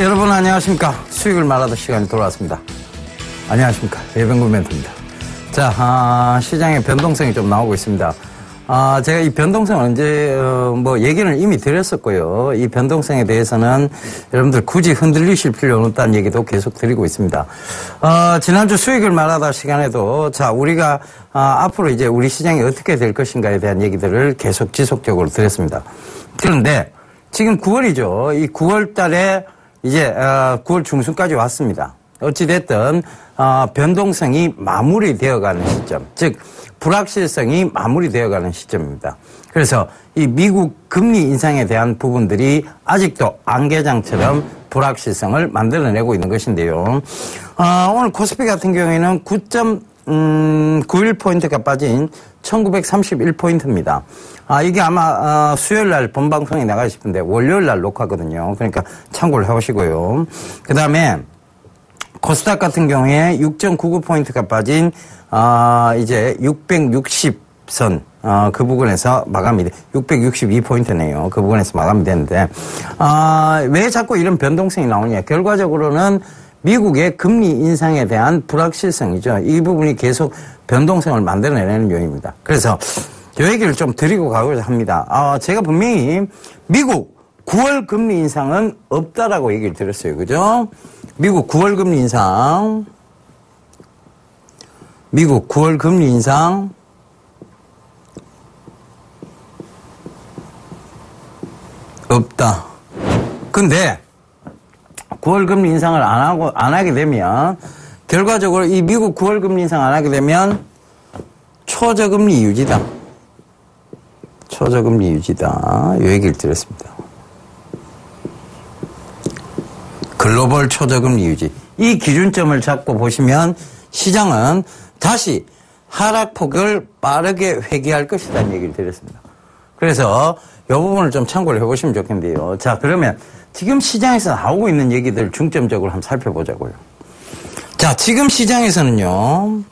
여러분 안녕하십니까. 수익을 말하던 시간이 돌아왔습니다. 안녕하십니까. 예병구 멘토입니다. 자, 시장의 변동성이 좀 나오고 있습니다. 제가 이 변동성을 언제, 얘기를 이미 드렸었고요. 이 변동성에 대해서는 여러분들 굳이 흔들리실 필요는 없다는 얘기도 계속 드리고 있습니다. 지난주 수익을 말하다 시간에도, 자, 우리가, 앞으로 이제 우리 시장이 어떻게 될 것인가에 대한 얘기들을 계속 지속적으로 드렸습니다. 그런데 지금 9월이죠. 이 9월 달에 이제, 9월 중순까지 왔습니다. 어찌됐든, 변동성이 마무리되어가는 시점. 즉, 불확실성이 마무리되어가는 시점입니다. 그래서 이 미국 금리 인상에 대한 부분들이 아직도 안개장처럼 불확실성을 만들어내고 있는 것인데요. 오늘 코스피 같은 경우에는 9.91포인트가 빠진 1931포인트입니다. 이게 아마 수요일 날 본방송에 나가 싶은데 월요일 날 녹화거든요. 그러니까 참고를 해보시고요. 그 다음에 코스닥 같은 경우에 6.99포인트가 빠진 이제 660선 그 부분에서 마감이 662포인트네요. 그 부분에서 마감이 됐는데 왜 자꾸 이런 변동성이 나오냐. 결과적으로는 미국의 금리 인상에 대한 불확실성이죠. 이 부분이 계속 변동성을 만들어내는 요인입니다. 그래서 이 얘기를 좀 드리고 가고자 합니다. 제가 분명히 미국 9월 금리 인상은 없다라고 얘기를 드렸어요. 그죠? 미국 9월 금리 인상. 미국 9월 금리 인상 없다. 근데 9월 금리 인상을 안 하게 되면 결과적으로 이 미국 9월 금리 인상 안 하게 되면 초저금리 유지다. 초저금리 유지다. 이 얘기를 드렸습니다. 글로벌 초저금리 유지. 이 기준점을 잡고 보시면 시장은 다시 하락폭을 빠르게 회귀할 것이라는 얘기를 드렸습니다. 그래서 이 부분을 좀 참고를 해보시면 좋겠는데요. 자, 그러면 지금 시장에서 나오고 있는 얘기들 중점적으로 한번 살펴보자고요. 자, 지금 시장에서는요.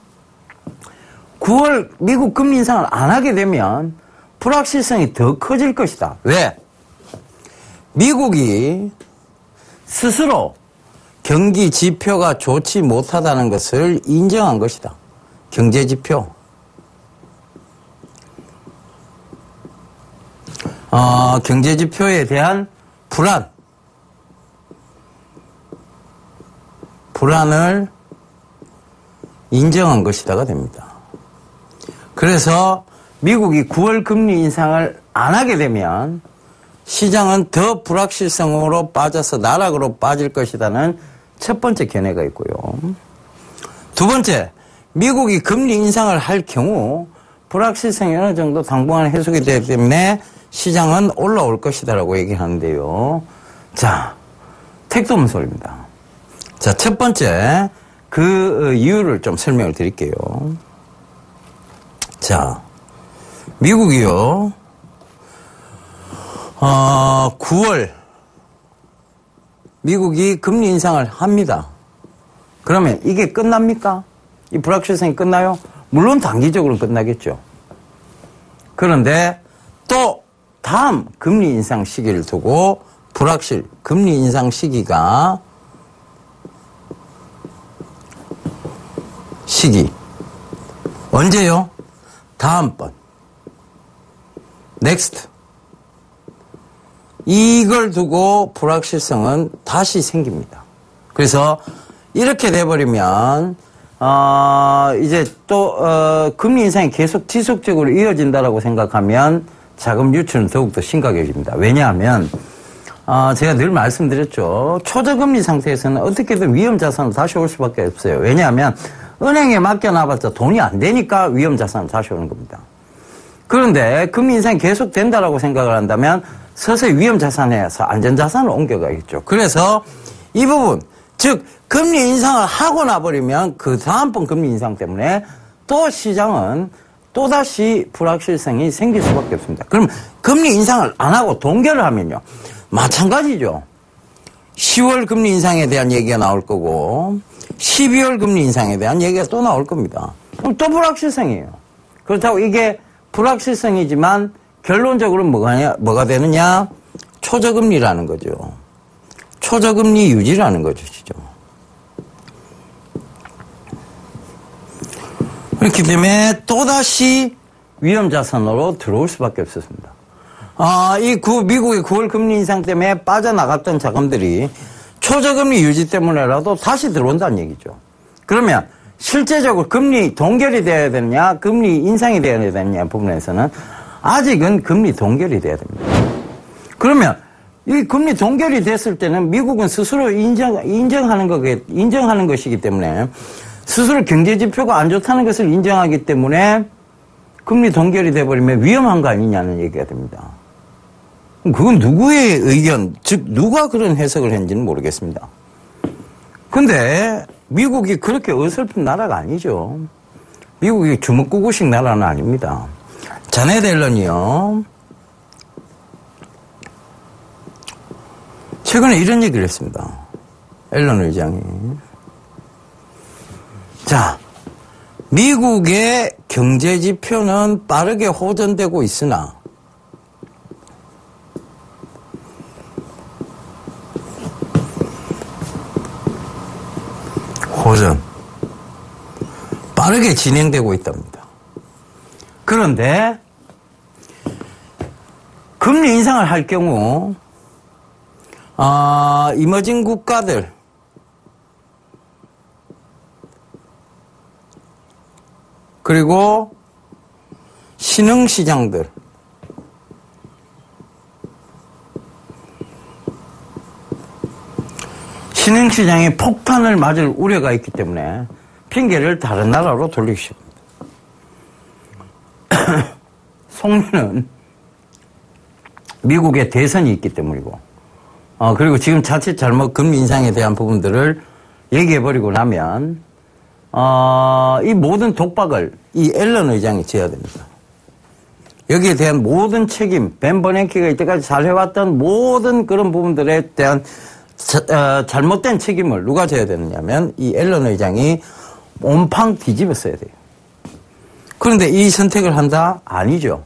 9월 미국 금리 인상을 안 하게 되면 불확실성이 더 커질 것이다. 왜? 미국이 스스로 경기 지표가 좋지 못하다는 것을 인정한 것이다. 경제 지표. 경제 지표에 대한 불안을 인정한 것이다가 됩니다. 그래서 미국이 9월 금리 인상을 안 하게 되면 시장은 더 불확실성으로 빠져서 나락으로 빠질 것이라는 첫 번째 견해가 있고요. 두 번째, 미국이 금리 인상을 할 경우 불확실성이 어느 정도 당분간 해소가 되기 때문에 시장은 올라올 것이다라고 얘기하는데요. 자, 택도문서입니다. 자, 첫 번째 그 이유를 좀 설명을 드릴게요. 자, 미국이요. 9월 미국이 금리 인상을 합니다. 그러면 이게 끝납니까? 이 불확실성이 끝나요? 물론 단기적으로 끝나겠죠. 그런데 또 다음 금리 인상 시기를 두고 금리 인상 시기 언제요? 다음번 넥스트. 이걸 두고 불확실성은 다시 생깁니다. 그래서 이렇게 돼버리면 이제 또 금리 인상이 계속 지속적으로 이어진다라고 생각하면 자금 유출은 더욱더 심각해집니다. 왜냐하면 제가 늘 말씀드렸죠. 초저금리 상태에서는 어떻게든 위험 자산으로 다시 올 수밖에 없어요. 왜냐하면 은행에 맡겨놔봤자 돈이 안 되니까 위험 자산으로 다시 오는 겁니다. 그런데 금리 인상이 계속 된다라고 생각을 한다면 서서히 위험 자산에서 안전 자산을 옮겨가겠죠. 그래서 이 부분, 즉 금리 인상을 하고 나버리면 그 다음번 금리 인상 때문에 또 시장은 또다시 불확실성이 생길 수밖에 없습니다. 그럼 금리 인상을 안 하고 동결을 하면요. 마찬가지죠. 10월 금리 인상에 대한 얘기가 나올 거고 12월 금리 인상에 대한 얘기가 또 나올 겁니다. 그럼 또 불확실성이에요. 그렇다고 이게 불확실성이지만 결론적으로 뭐가 되느냐? 초저금리라는 거죠. 초저금리 유지라는 거죠. 그렇기 때문에 또다시 위험자산으로 들어올 수밖에 없었습니다. 미국의 9월 금리 인상 때문에 빠져나갔던 자금들이 초저금리 유지 때문에라도 다시 들어온다는 얘기죠. 그러면 실제적으로 금리 동결이 돼야 되느냐, 금리 인상이 돼야 되느냐 부분에서는 아직은 금리 동결이 돼야 됩니다. 그러면 이 금리 동결이 됐을 때는 미국은 스스로 인정하는 것이기 때문에 스스로 경제 지표가 안 좋다는 것을 인정하기 때문에 금리 동결이 돼버리면 위험한 거 아니냐는 얘기가 됩니다. 그건 누구의 의견, 즉 누가 그런 해석을 했는지는 모르겠습니다. 근데 미국이 그렇게 어설픈 나라가 아니죠. 미국이 주먹구구식 나라는 아닙니다. 자넷 앨런이요, 최근에 이런 얘기를 했습니다. 앨런 의장이. 자, 미국의 경제 지표는 빠르게 호전되고 있으나 호전 빠르게 진행되고 있답니다. 그런데 금리 인상을 할 경우 이머징 국가들 그리고 신흥시장들 신흥시장이 폭탄을 맞을 우려가 있기 때문에 핑계를 다른 나라로 돌리기 시작합니다. 속내는 미국의 대선이 있기 때문이고 그리고 지금 자칫 잘못 금리 인상에 대한 부분들을 얘기해버리고 나면 이 모든 독박을 이 앨런 의장이 져야 됩니다. 여기에 대한 모든 책임, 벤 버냉키가 이때까지 잘 해왔던 모든 그런 부분들에 대한 잘못된 책임을 누가 져야 되느냐면 이 앨런 의장이 온팡 뒤집었어야 돼요. 그런데 이 선택을 한다? 아니죠.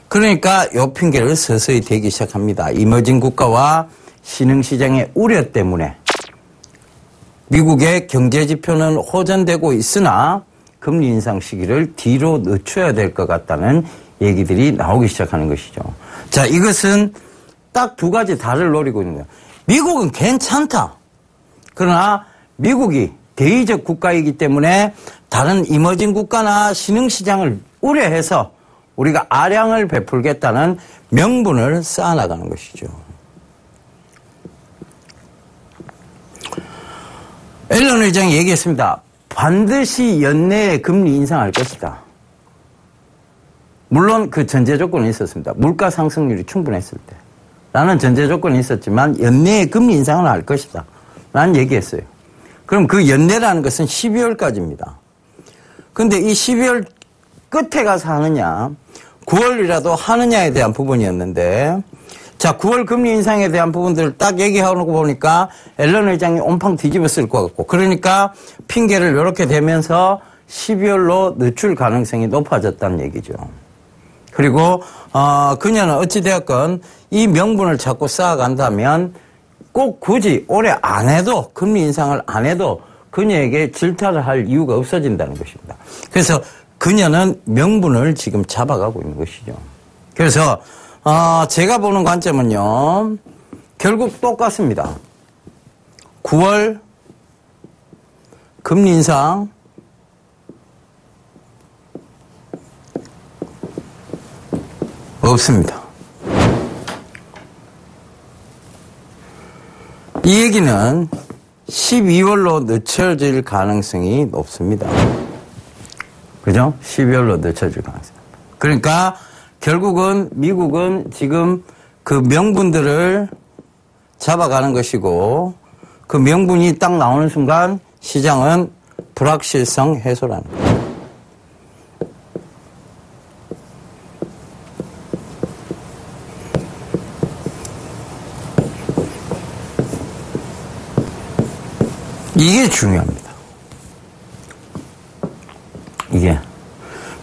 그러니까 요 핑계를 서서히 대기 시작합니다. 이머징 국가와 신흥시장의 우려 때문에 미국의 경제지표는 호전되고 있으나 금리 인상 시기를 뒤로 늦춰야 될 것 같다는 얘기들이 나오기 시작하는 것이죠. 자, 이것은 딱 두 가지 다를 노리고 있는 거예요. 미국은 괜찮다. 그러나 미국이 대의적 국가이기 때문에 다른 이머징 국가나 신흥시장을 우려해서 우리가 아량을 베풀겠다는 명분을 쌓아나가는 것이죠. 앨런 의장이 얘기했습니다. 반드시 연내에 금리 인상할 것이다. 물론 그 전제 조건이 있었습니다. 물가 상승률이 충분했을 때. 라는 전제 조건이 있었지만 연내에 금리 인상을 할 것이다. 라는 얘기했어요. 그럼 그 연내라는 것은 12월까지입니다. 근데 이 12월 끝에 가서 하느냐, 9월이라도 하느냐에 대한 부분이었는데, 자, 9월 금리 인상에 대한 부분들을 딱 얘기하고 보니까 앨런 의장이 온팡 뒤집었을 것 같고, 그러니까 핑계를 이렇게 대면서 12월로 늦출 가능성이 높아졌다는 얘기죠. 그리고 그녀는 어찌되었건 이 명분을 자꾸 쌓아간다면 꼭 굳이 올해 안 해도, 금리 인상을 안 해도 그녀에게 질타를 할 이유가 없어진다는 것입니다. 그래서 그녀는 명분을 지금 잡아가고 있는 것이죠. 그래서 제가 보는 관점은요, 결국 똑같습니다. 9월 금리 인상 없습니다. 이 얘기는 12월로 늦춰질 가능성이 높습니다. 그죠? 12월로 늦춰질 가능성. 그러니까 결국은 미국은 지금 그 명분들을 잡아가는 것이고, 그 명분이 딱 나오는 순간 시장은 불확실성 해소라는 거예요. 이게 중요합니다. 이게.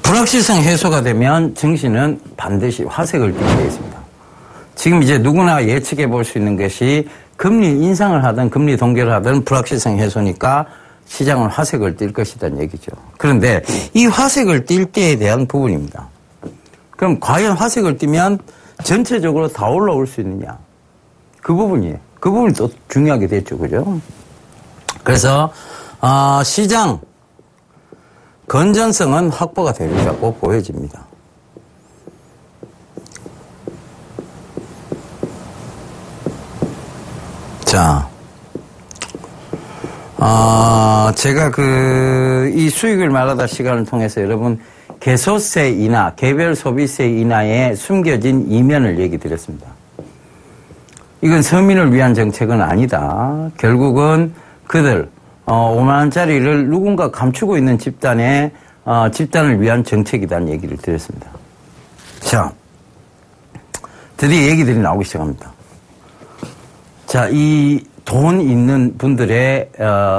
불확실성 해소가 되면 증시는 반드시 화색을 띠게 되어 있습니다. 지금 이제 누구나 예측해 볼 수 있는 것이 금리 인상을 하든 금리 동결을 하든 불확실성 해소니까 시장은 화색을 띨 것이라는 얘기죠. 그런데 이 화색을 띨 때에 대한 부분입니다. 그럼 과연 화색을 띠면 전체적으로 다 올라올 수 있느냐? 그 부분이에요. 그 부분이 또 중요하게 됐죠. 그죠? 그래서, 시장 건전성은 확보가 되리라고 보여집니다. 자, 제가 이 수익을 말하다 시간을 통해서 여러분 개소세 인하, 개별 소비세 인하에 숨겨진 이면을 얘기 드렸습니다. 이건 서민을 위한 정책은 아니다. 결국은 그들 5만원짜리를 누군가 감추고 있는 집단을 위한 정책이라는 얘기를 드렸습니다. 자, 드디어 얘기들이 나오기 시작합니다. 자, 이 돈 있는 분들의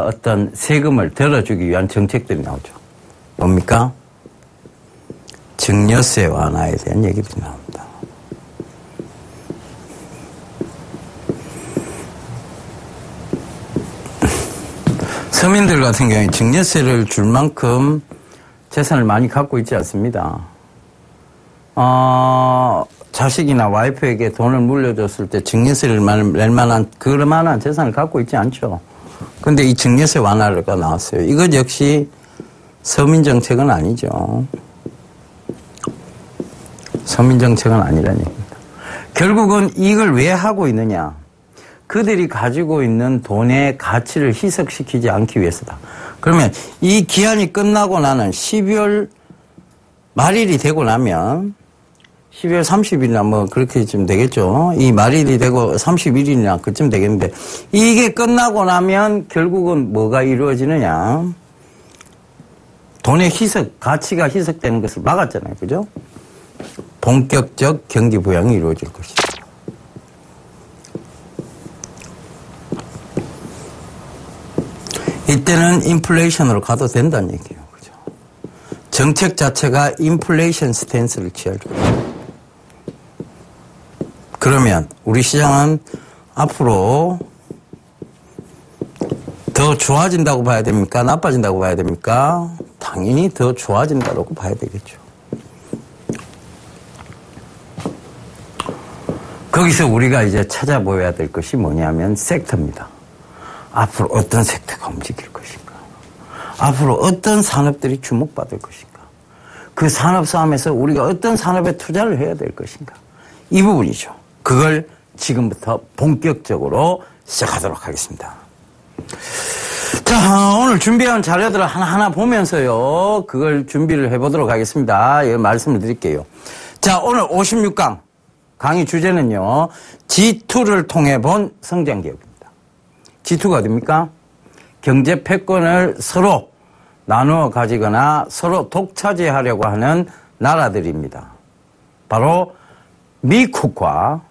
어떤 세금을 덜어주기 위한 정책들이 나오죠. 뭡니까? 증여세 완화에 대한 얘기들이 나옵니다. 서민들 같은 경우에 증여세를 줄 만큼 재산을 많이 갖고 있지 않습니다. 자식이나 와이프에게 돈을 물려줬을 때 증여세를 낼 만한 그만한 재산을 갖고 있지 않죠. 근데 이 증여세 완화가 나왔어요. 이것 역시 서민 정책은 아니죠. 서민 정책은 아니라는 얘기입니다. 결국은 이걸 왜 하고 있느냐. 그들이 가지고 있는 돈의 가치를 희석시키지 않기 위해서다. 그러면 이 기한이 끝나고 나는 12월 말일이 되고 나면 12월 30일이나 뭐 그렇게쯤 되겠죠. 이 말일이 되고 31일이나 그쯤 되겠는데 이게 끝나고 나면 결국은 뭐가 이루어지느냐. 돈의 희석, 가치가 희석되는 것을 막았잖아요. 그죠? 본격적 경기 부양이 이루어질 것이다. 이때는 인플레이션으로 가도 된다는 얘기예요. 그죠? 정책 자체가 인플레이션 스탠스를 취할 거예요. 그러면 우리 시장은 앞으로 더 좋아진다고 봐야 됩니까? 나빠진다고 봐야 됩니까? 당연히 더 좋아진다고 봐야 되겠죠. 거기서 우리가 이제 찾아보아야 될 것이 뭐냐면 섹터입니다. 앞으로 어떤 섹터가 움직일 것인가? 앞으로 어떤 산업들이 주목받을 것인가? 그 산업 싸움에서 우리가 어떤 산업에 투자를 해야 될 것인가? 이 부분이죠. 그걸 지금부터 본격적으로 시작하도록 하겠습니다. 자, 오늘 준비한 자료들을 하나하나 보면서요. 그걸 준비를 해보도록 하겠습니다. 예, 말씀을 드릴게요. 자, 오늘 56강 강의 주제는요. G2를 통해 본 성장기업입니다. G2가 어딥니까? 경제 패권을 서로 나누어 가지거나 서로 독차지하려고 하는 나라들입니다. 바로 미국과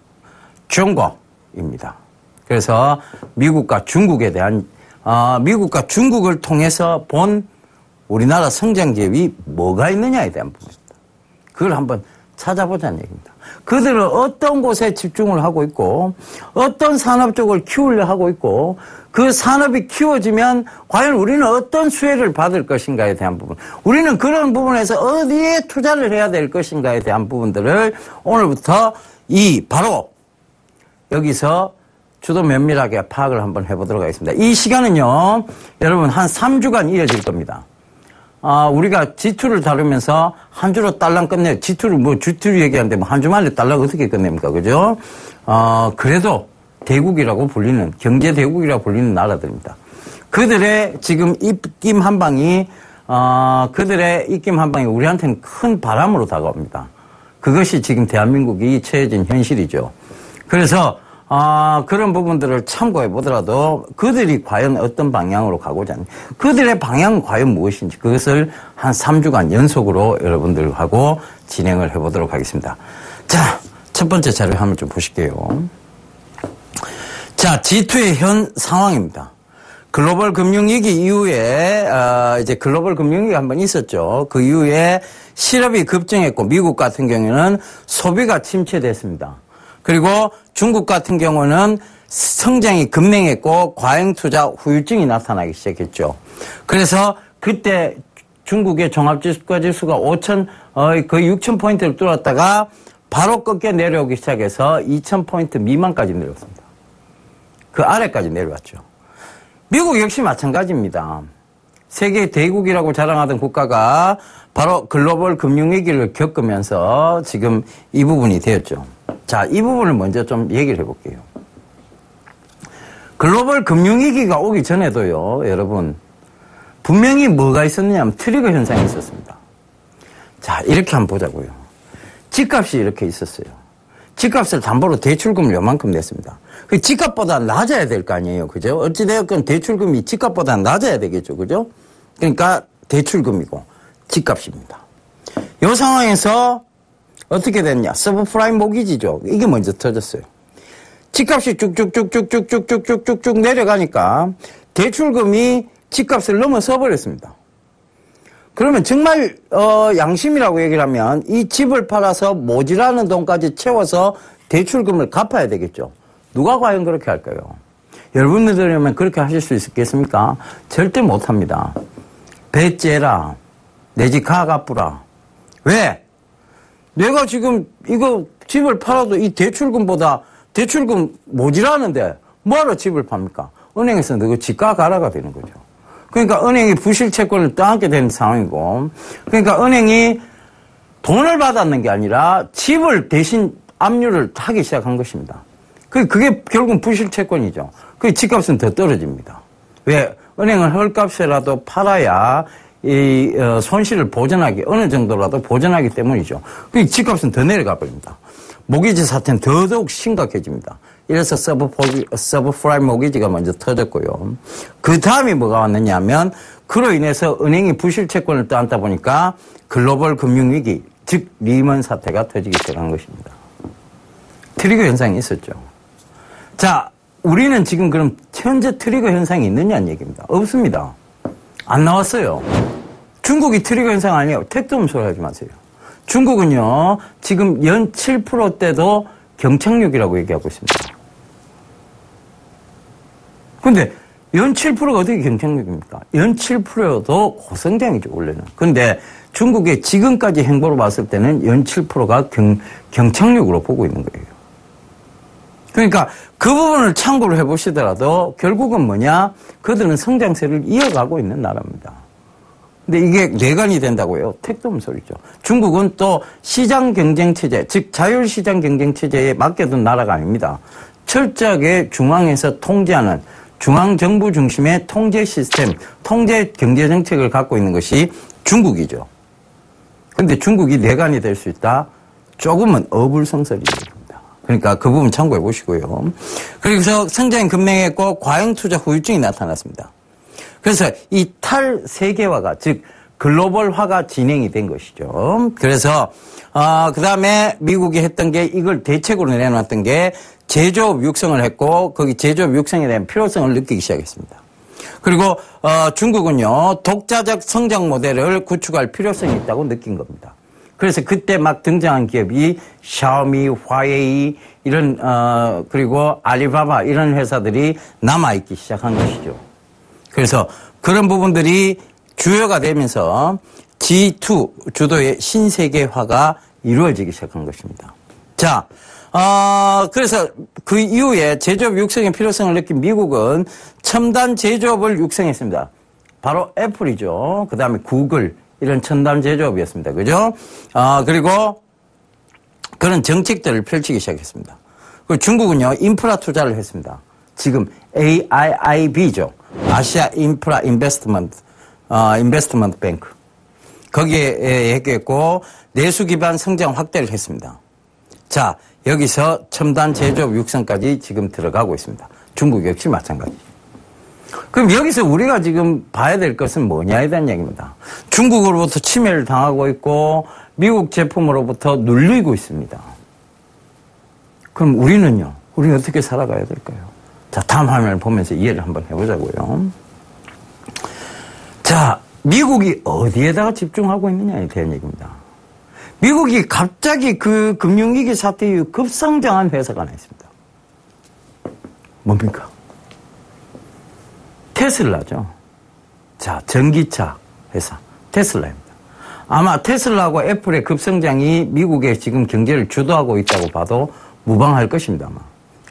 중국입니다. 그래서 미국과 중국에 대한 미국과 중국을 통해서 본 우리나라 성장기업이 뭐가 있느냐에 대한 부분입니다. 그걸 한번 찾아보자는 얘기입니다. 그들은 어떤 곳에 집중을 하고 있고 어떤 산업 쪽을 키우려 하고 있고 그 산업이 키워지면 과연 우리는 어떤 수혜를 받을 것인가에 대한 부분, 우리는 그런 부분에서 어디에 투자를 해야 될 것인가에 대한 부분들을 오늘부터 바로 여기서 주도 면밀하게 파악을 한번 해보도록 하겠습니다. 이 시간은요, 여러분 한 3주간 이어질 겁니다. 우리가 G2를 다루면서 한 주로 딸랑 끝내요. G2를 얘기하는데 뭐 한 주 만에 딸랑 어떻게 끝냅니까? 그죠? 그래도 대국이라고 불리는, 경제 대국이라고 불리는 나라들입니다. 그들의 지금 입김 한 방이 우리한테는 큰 바람으로 다가옵니다. 그것이 지금 대한민국이 처해진 현실이죠. 그래서 그런 부분들을 참고해 보더라도 그들이 과연 어떤 방향으로 가고자 하는지, 그들의 방향은 과연 무엇인지, 그것을 한 3주간 연속으로 여러분들하고 진행을 해보도록 하겠습니다. 자, 첫 번째 자료 한번 좀 보실게요. 자, G2의 현 상황입니다. 글로벌 금융위기 이후에 이제 글로벌 금융위기가 한번 있었죠. 그 이후에 실업이 급증했고 미국 같은 경우에는 소비가 침체됐습니다. 그리고 중국 같은 경우는 성장이 급맹했고 과잉투자 후유증이 나타나기 시작했죠. 그래서 그때 중국의 종합지수가 거의 6,000포인트를 뚫었다가 바로 꺾여 내려오기 시작해서 2,000포인트 미만까지 내려왔습니다. 그 아래까지 내려왔죠. 미국 역시 마찬가지입니다. 세계 대국이라고 자랑하던 국가가 바로 글로벌 금융위기를 겪으면서 지금 이 부분이 되었죠. 자, 이 부분을 먼저 좀 얘기를 해볼게요. 글로벌 금융위기가 오기 전에도요, 여러분, 분명히 뭐가 있었느냐 하면 트리거 현상이 있었습니다. 자, 이렇게 한번 보자고요. 집값이 이렇게 있었어요. 집값을 담보로 대출금을 요만큼 냈습니다. 그 집값보다 낮아야 될 거 아니에요. 그죠? 어찌되었건 대출금이 집값보다 낮아야 되겠죠. 그죠? 그러니까 대출금이고 집값입니다. 이 상황에서 어떻게 됐냐? 서브프라임 모기지죠. 이게 먼저 터졌어요. 집값이 쭉쭉쭉쭉쭉쭉쭉쭉쭉 내려가니까 대출금이 집값을 넘어서 버렸습니다. 그러면 정말 양심이라고 얘기를 하면 이 집을 팔아서 모자라는 돈까지 채워서 대출금을 갚아야 되겠죠. 누가 과연 그렇게 할까요? 여러분들이라면 그렇게 하실 수 있겠습니까? 절대 못합니다. 배째라 내 집 가 갚으라. 왜? 내가 지금 이거 집을 팔아도 이 대출금보다 대출금 모자라는데 뭐하러 집을 팝니까? 은행에서 너 집가 가라가 되는 거죠. 그러니까 은행이 부실 채권을 떠안게 되는 상황이고, 그러니까 은행이 돈을 받았는 게 아니라 집을 대신 압류를 하기 시작한 것입니다. 그게 결국은 부실 채권이죠. 그 집값은 더 떨어집니다. 왜? 은행은 헐값이라도 팔아야 이 손실을 보전하기, 어느 정도라도 보전하기 때문이죠. 그 집값은 더 내려가 버립니다. 모기지 사태는 더더욱 심각해집니다. 이래서 서브프라임 모기지가 먼저 터졌고요. 그 다음에 뭐가 왔느냐 하면 그로 인해서 은행이 부실 채권을 떠안다 보니까 글로벌 금융위기, 즉 리먼 사태가 터지기 시작한 것입니다. 트리거 현상이 있었죠. 자, 우리는 지금 그럼 현재 트리거 현상이 있느냐는 얘기입니다. 없습니다. 안 나왔어요. 중국이 트리거 현상 아니에요. 택도 없는 소리 하지 마세요. 중국은요, 지금 연 7%대도 경착륙이라고 얘기하고 있습니다. 근데 연 7%가 어떻게 경착륙입니까? 연 7%도 고성장이죠, 원래는. 근데 중국의 지금까지 행보로 봤을 때는 연 7%가 경착륙으로 보고 있는 거예요. 그러니까 그 부분을 참고를 해보시더라도 결국은 뭐냐? 그들은 성장세를 이어가고 있는 나라입니다. 근데 이게 내관이 된다고요? 택도 없는 소리죠. 중국은 또 시장 경쟁 체제, 즉 자율시장 경쟁 체제에 맡겨둔 나라가 아닙니다. 철저하게 중앙에서 통제하는 중앙정부 중심의 통제 시스템, 통제 경제 정책을 갖고 있는 것이 중국이죠. 근데 중국이 내관이 될 수 있다? 조금은 어불성설입니다. 그러니까 그 부분 참고해 보시고요. 그래서 성장이 급맹했고 과잉투자 후유증이 나타났습니다. 그래서 이 탈세계화가, 즉 글로벌화가 진행이 된 것이죠. 그래서 그 다음에 미국이 했던 게 이걸 대책으로 내놨던 게 제조업 육성을 했고 거기 제조업 육성에 대한 필요성을 느끼기 시작했습니다. 그리고 중국은요 독자적 성장 모델을 구축할 필요성이 있다고 느낀 겁니다. 그래서 그때 막 등장한 기업이 샤오미, 화웨이 이런 그리고 알리바바 이런 회사들이 남아있기 시작한 것이죠. 그래서 그런 부분들이 주요가 되면서 G2 주도의 신세계화가 이루어지기 시작한 것입니다. 자, 그래서 그 이후에 제조업 육성의 필요성을 느낀 미국은 첨단 제조업을 육성했습니다. 바로 애플이죠. 그 다음에 구글, 이런 첨단 제조업이었습니다. 그죠? 그리고 그런 정책들을 펼치기 시작했습니다. 그리고 중국은요, 인프라 투자를 했습니다. 지금 AIIB죠. 아시아 인프라 인베스트먼트 뱅크. 거기에 했겠고, 내수 기반 성장 확대를 했습니다. 자, 여기서 첨단 제조업 육성까지 지금 들어가고 있습니다. 중국 역시 마찬가지. 그럼 여기서 우리가 지금 봐야 될 것은 뭐냐에 대한 얘기입니다. 중국으로부터 침해를 당하고 있고, 미국 제품으로부터 눌리고 있습니다. 그럼 우리는요? 우리는 어떻게 살아가야 될까요? 자, 다음 화면을 보면서 이해를 한번 해보자고요. 자, 미국이 어디에다가 집중하고 있느냐에 대한 얘기입니다. 미국이 갑자기 그 금융위기 사태 이후 급성장한 회사가 하나 있습니다. 뭡니까? 테슬라죠. 자, 전기차 회사 테슬라입니다. 아마 테슬라하고 애플의 급성장이 미국의 지금 경제를 주도하고 있다고 봐도 무방할 것입니다, 아마.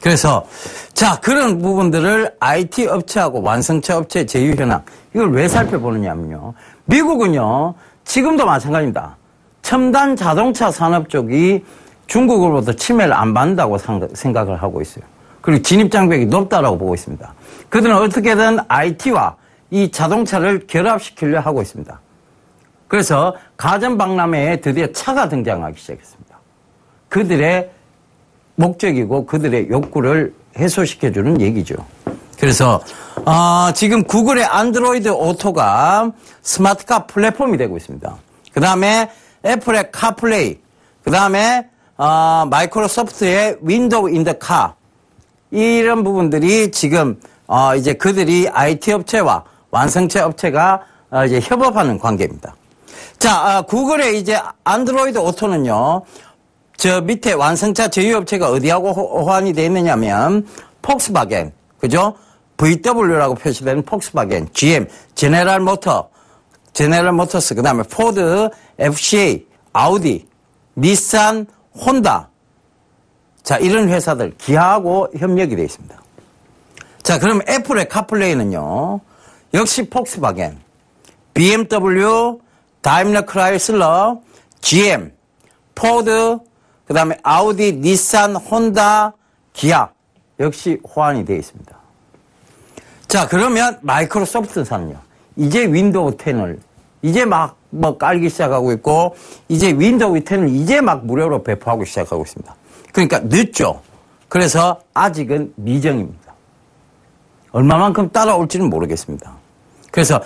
그래서 자, 그런 부분들을 IT 업체하고 완성차 업체 제휴 현황 이걸 왜 살펴보느냐면요. 미국은요, 지금도 마찬가지입니다. 첨단 자동차 산업 쪽이 중국으로부터 침해를 안 받는다고 생각을 하고 있어요. 그리고 진입장벽이 높다라고 보고 있습니다. 그들은 어떻게든 IT와 이 자동차를 결합시키려 하고 있습니다. 그래서 가전박람회에 드디어 차가 등장하기 시작했습니다. 그들의 목적이고 그들의 욕구를 해소시켜주는 얘기죠. 그래서 지금 구글의 안드로이드 오토가 스마트카 플랫폼이 되고 있습니다. 그 다음에 애플의 카플레이, 그 다음에 마이크로소프트의 윈도우 인 더 카, 이런 부분들이 지금 이제 그들이 IT 업체와 완성차 업체가 이제 협업하는 관계입니다. 자, 구글의 이제 안드로이드 오토는요, 저 밑에 완성차 제휴업체가 어디하고 호환이 되어 있느냐면 폭스바겐, 그죠? VW라고 표시되는 폭스바겐, GM, 제네럴 모터스, 그 다음에 포드, FCA, 아우디, 닛산, 혼다. 자, 이런 회사들, 기아하고 협력이 되어 있습니다. 자, 그럼 애플의 카플레이는요, 역시 폭스바겐, BMW, 다임러 크라이슬러, GM, 포드, 그 다음에 아우디, 닛산, 혼다, 기아, 역시 호환이 되어 있습니다. 자, 그러면 마이크로소프트사는요, 이제 윈도우 10을 이제 막 깔기 시작하고 있고, 이제 윈도우 10을 이제 막 무료로 배포하고 시작하고 있습니다. 그러니까 늦죠. 그래서 아직은 미정입니다. 얼마만큼 따라올지는 모르겠습니다. 그래서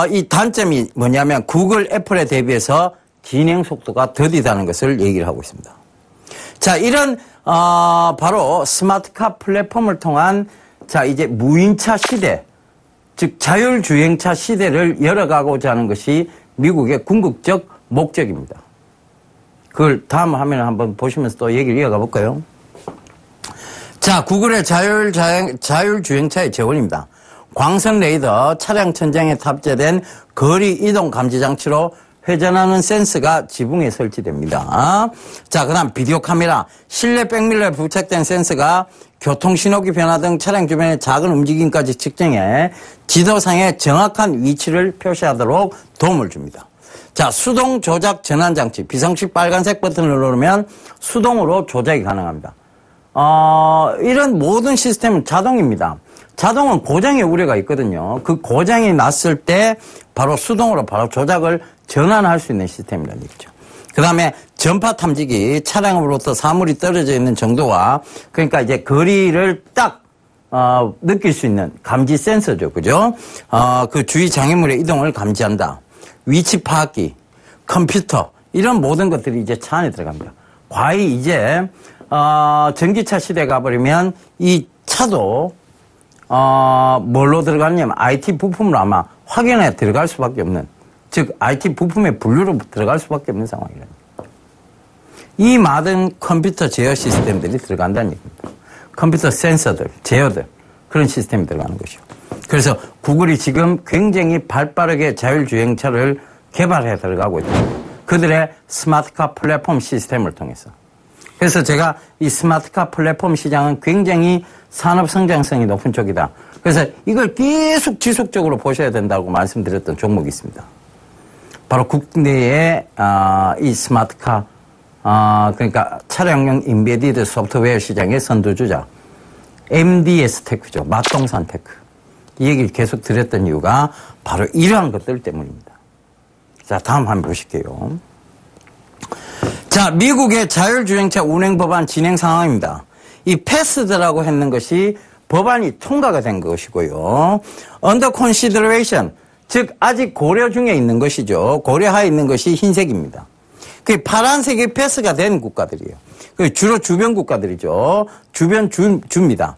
이 단점이 뭐냐면 구글, 애플에 대비해서 진행 속도가 더디다는 것을 얘기를 하고 있습니다. 자, 이런 바로 스마트카 플랫폼을 통한 자, 이제 무인차 시대, 즉 자율주행차 시대를 열어가고자 하는 것이 미국의 궁극적 목적입니다. 그걸 다음 화면을 한번 보시면서 또 얘기를 이어가 볼까요? 자, 구글의 자율주행차의 재원입니다. 광선 레이더, 차량 천장에 탑재된 거리 이동 감지 장치로 회전하는 센서가 지붕에 설치됩니다. 자, 그 다음 비디오 카메라, 실내 백밀러에 부착된 센서가 교통신호기 변화 등 차량 주변의 작은 움직임까지 측정해 지도상의 정확한 위치를 표시하도록 도움을 줍니다. 자, 수동 조작 전환 장치, 비상식 빨간색 버튼을 누르면 수동으로 조작이 가능합니다. 이런 모든 시스템은 자동입니다. 자동은 고장의 우려가 있거든요. 그 고장이 났을 때 바로 수동으로 바로 조작을 전환할 수 있는 시스템이라는 얘기죠. 그 다음에 전파 탐지기, 차량으로부터 사물이 떨어져 있는 정도와 그러니까 이제 거리를 딱 느낄 수 있는 감지 센서죠. 그죠? 그 주위 장애물의 이동을 감지한다. 위치 파악기, 컴퓨터, 이런 모든 것들이 이제 차 안에 들어갑니다. 과히 이제 전기차 시대에 가버리면 이 차도 뭘로 들어가냐면 IT 부품으로 아마 확연하게 들어갈 수밖에 없는, 즉 IT 부품의 분류로 들어갈 수밖에 없는 상황이랍니다. 이 많은 컴퓨터 제어 시스템들이 들어간다는 얘기입니다. 컴퓨터 센서들, 제어들, 그런 시스템이 들어가는 것이죠. 그래서 구글이 지금 굉장히 발빠르게 자율주행차를 개발해 들어가고 있다. 그들의 스마트카 플랫폼 시스템을 통해서. 그래서 제가 이 스마트카 플랫폼 시장은 굉장히 산업 성장성이 높은 쪽이다. 그래서 이걸 계속 지속적으로 보셔야 된다고 말씀드렸던 종목이 있습니다. 바로 국내의 이 스마트카, 그러니까 차량용 인베디드 소프트웨어 시장의 선두주자 MDS 테크죠. 맛동산 테크. 이 얘기를 계속 드렸던 이유가 바로 이러한 것들 때문입니다. 자, 다음 한번 보실게요. 자, 미국의 자율주행차 운행 법안 진행 상황입니다. 이 패스드라고 했는 것이 법안이 통과가 된 것이고요. Under consideration, 즉 아직 고려 중에 있는 것이죠. 고려하에 있는 것이 흰색입니다. 그 파란색이 패스가 된 국가들이에요. 그 주로 주변 국가들이죠. 주변 주입니다.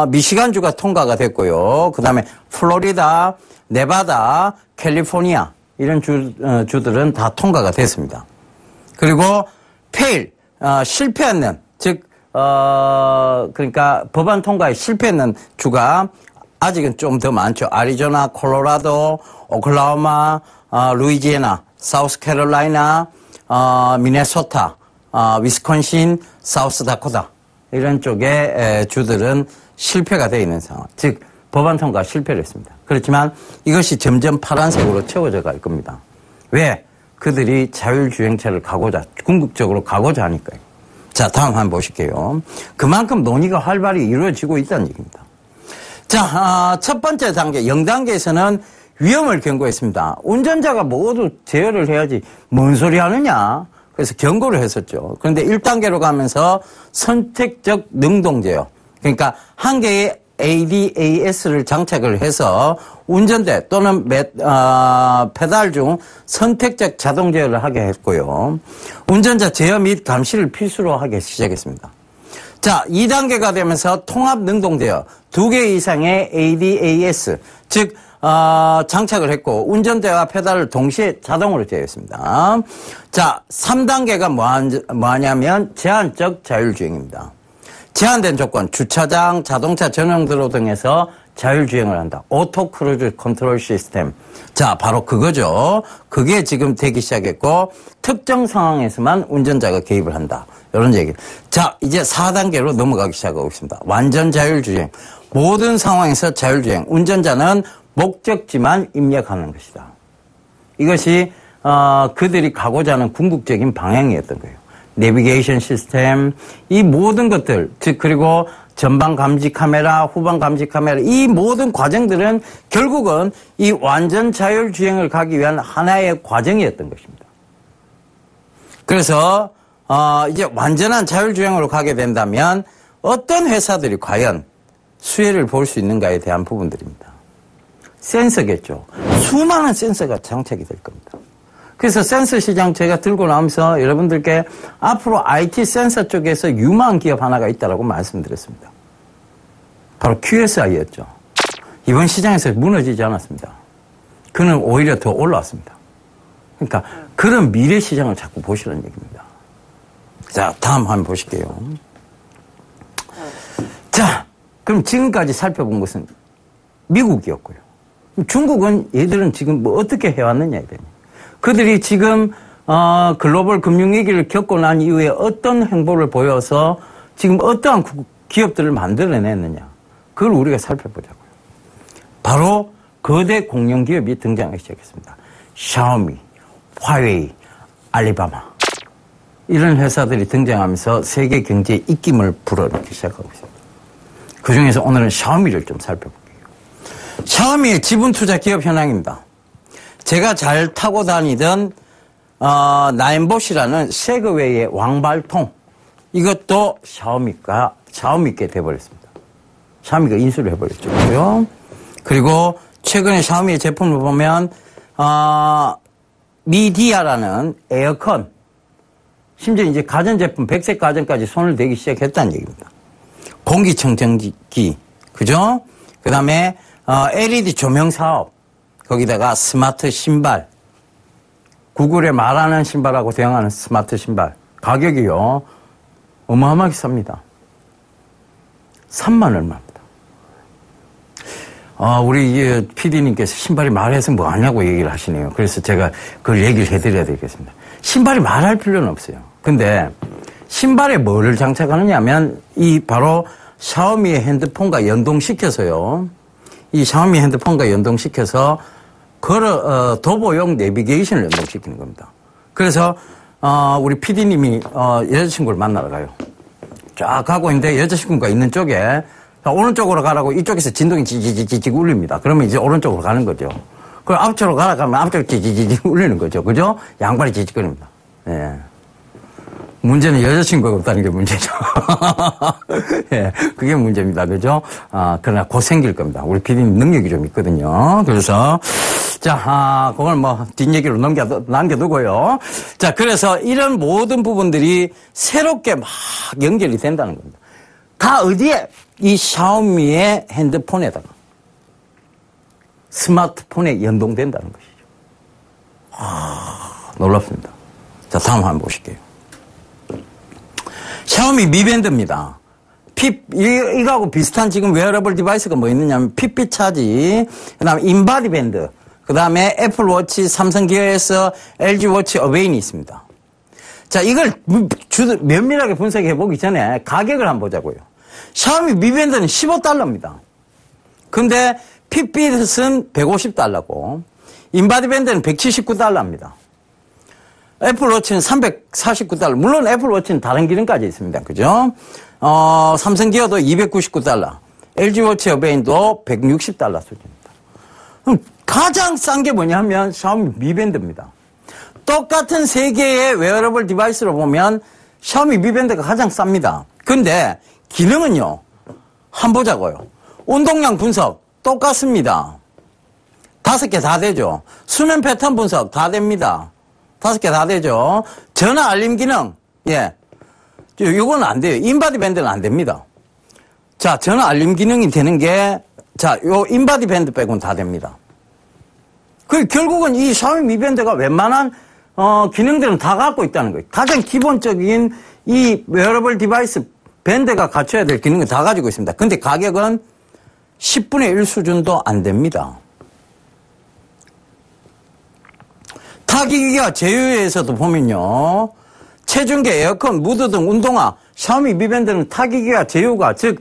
미시간주가 통과가 됐고요. 그 다음에 플로리다, 네바다, 캘리포니아 이런 주들은 다 통과가 됐습니다. 그리고 fail, 실패하는, 즉, 그러니까 법안 통과에 실패하는 주가 아직은 좀 더 많죠. 아리조나, 콜로라도, 오클라호마, 루이지애나, 사우스캐롤라이나, 미네소타, 위스콘신, 사우스다코타 이런 쪽의 주들은 실패가 되어 있는 상황. 즉 법안 통과 실패를 했습니다. 그렇지만 이것이 점점 파란색으로 채워져 갈 겁니다. 왜? 그들이 자율주행차를 궁극적으로 가고자 하니까요. 자, 다음 한번 보실게요. 그만큼 논의가 활발히 이루어지고 있다는 얘기입니다. 자, 첫 번째 단계, 0단계에서는 위험을 경고했습니다. 운전자가 모두 제어를 해야지 뭔 소리 하느냐. 그래서 경고를 했었죠. 그런데 1단계로 가면서 선택적 능동 제어. 그러니까 한 개의 ADAS를 장착을 해서 운전대 또는 페달 중 선택적 자동 제어를 하게 했고요. 운전자 제어 및 감시를 필수로 하기 시작했습니다. 자, 2단계가 되면서 통합 능동 제어 2개 이상의 ADAS, 즉 장착을 했고 운전대와 페달을 동시에 자동으로 제어했습니다. 자, 3단계가 뭐하냐면 제한적 자율주행입니다. 제한된 조건, 주차장, 자동차 전용 도로 등에서 자율주행을 한다. 오토 크루즈 컨트롤 시스템. 자, 바로 그거죠. 그게 지금 되기 시작했고 특정 상황에서만 운전자가 개입을 한다. 이런 얘기. 자, 이제 4단계로 넘어가기 시작하고 있습니다. 완전 자율주행. 모든 상황에서 자율주행. 운전자는 목적지만 입력하는 것이다. 이것이 그들이 가고자 하는 궁극적인 방향이었던 거예요. 내비게이션 시스템, 이 모든 것들, 즉 그리고 전방 감지 카메라, 후방 감지 카메라, 이 모든 과정들은 결국은 이 완전 자율주행을 가기 위한 하나의 과정이었던 것입니다. 그래서 이제 완전한 자율주행으로 가게 된다면 어떤 회사들이 과연 수혜를 볼 수 있는가에 대한 부분들입니다. 센서겠죠. 수많은 센서가 장착이 될 겁니다. 그래서 센서 시장 제가 들고 나오면서 여러분들께 앞으로 IT 센서 쪽에서 유망한 기업 하나가 있다고 말씀드렸습니다. 바로 QSI였죠. 이번 시장에서 무너지지 않았습니다. 그는 오히려 더 올라왔습니다. 그러니까 그런 미래 시장을 자꾸 보시라는 얘기입니다. 자, 다음 한번 보실게요. 자, 그럼 지금까지 살펴본 것은 미국이었고요. 중국은 얘들은 지금 뭐 어떻게 해왔느냐에 대해. 그들이 지금 글로벌 금융위기를 겪고 난 이후에 어떤 행보를 보여서 지금 어떠한 기업들을 만들어냈느냐. 그걸 우리가 살펴보자고요. 바로 거대 공룡기업이 등장하기 시작했습니다. 샤오미, 화웨이, 알리바마 이런 회사들이 등장하면서 세계 경제에 입김을 불어넣기 시작하고 있습니다. 그중에서 오늘은 샤오미를 좀 살펴볼게요. 샤오미의 지분투자 기업 현황입니다. 제가 잘 타고 다니던 나인봇이라는 세그웨이의 왕발통, 이것도 샤오미께 돼버렸습니다. 샤오미가 인수를 해버렸죠. 그리고 최근에 샤오미의 제품을 보면 미디아라는 에어컨, 심지어 이제 가전제품, 백색 가전까지 손을 대기 시작했다는 얘기입니다. 공기청정기, 그죠? 그 다음에 LED 조명 사업, 거기다가 스마트 신발, 구글에 말하는 신발하고 대응하는 스마트 신발, 가격이요 어마어마하게 쌉니다. 3만 얼마입니다. 우리 PD님께서 신발이 말해서 뭐 하냐고 얘기를 하시네요. 그래서 제가 그걸 얘기를 해드려야 되겠습니다. 신발이 말할 필요는 없어요. 근데 신발에 뭐를 장착하느냐 하면 이 바로 샤오미의 핸드폰과 연동시켜서요. 이 샤오미 핸드폰과 연동시켜서 도보용 내비게이션을 연동시키는 겁니다. 그래서 우리 PD님이 여자친구를 만나러 가요. 쫙 가고 있는데 여자친구가 있는 쪽에 오른쪽으로 가라고 이쪽에서 진동이 지지지직 울립니다. 그러면 이제 오른쪽으로 가는 거죠. 그럼 앞쪽으로 가라 가면 앞쪽으로 지지지직 울리는 거죠. 그죠? 양발이 지직거립니다. 예. 문제는 여자친구가 없다는 게 문제죠. 예, 그게 문제입니다. 그죠? 그러나 곧 생길 겁니다. 우리 PD님 능력이 좀 있거든요. 그래서, 자, 그걸 뭐, 뒷얘기로 남겨두고요. 자, 그래서 이런 모든 부분들이 새롭게 막 연결이 된다는 겁니다. 다 어디에? 이 샤오미의 핸드폰에다가 스마트폰에 연동된다는 것이죠. 놀랍습니다. 자, 다음 한번 보실게요. 샤오미 미밴드입니다. 이거하고 비슷한 지금 웨어러블 디바이스가 뭐 있느냐면 핏빛 차지, 그 다음에 인바디 밴드, 그 다음에 애플워치, 삼성 기어에서 LG워치 어웨인이 있습니다. 자, 이걸 면밀하게 분석해 보기 전에 가격을 한번 보자고요. 샤오미 미밴드는 $15입니다. 근데 핏빛은 $150고, 인바디 밴드는 $179입니다. 애플워치는 $349. 물론 애플워치는 다른 기능까지 있습니다. 그죠? 삼성 기어도 $299. LG워치 어베인도 $160 수준입니다. 그럼 가장 싼 게 뭐냐면 샤오미 미밴드입니다. 똑같은 세 개의 웨어러블 디바이스로 보면 샤오미 미밴드가 가장 쌉니다. 근데 기능은요, 한번 보자고요. 운동량 분석 똑같습니다. 5개 다 되죠. 수면 패턴 분석 다 됩니다. 5개 다 되죠. 전화 알림 기능, 예. 요건 안 돼요. 인바디 밴드는 안 됩니다. 자, 전화 알림 기능이 되는 게, 자, 요 인바디 밴드 빼고는 다 됩니다. 결국은 이 샤오미 미 밴드가 웬만한, 기능들은 다 갖고 있다는 거예요. 가장 기본적인 이 웨어러블 디바이스 밴드가 갖춰야 될 기능을 다 가지고 있습니다. 근데 가격은 10분의 1 수준도 안 됩니다. 타기기가 제휴에서도 보면요. 체중계, 에어컨, 무드 등 운동화, 샤오미 미 밴드는 타기기가 제휴가, 즉,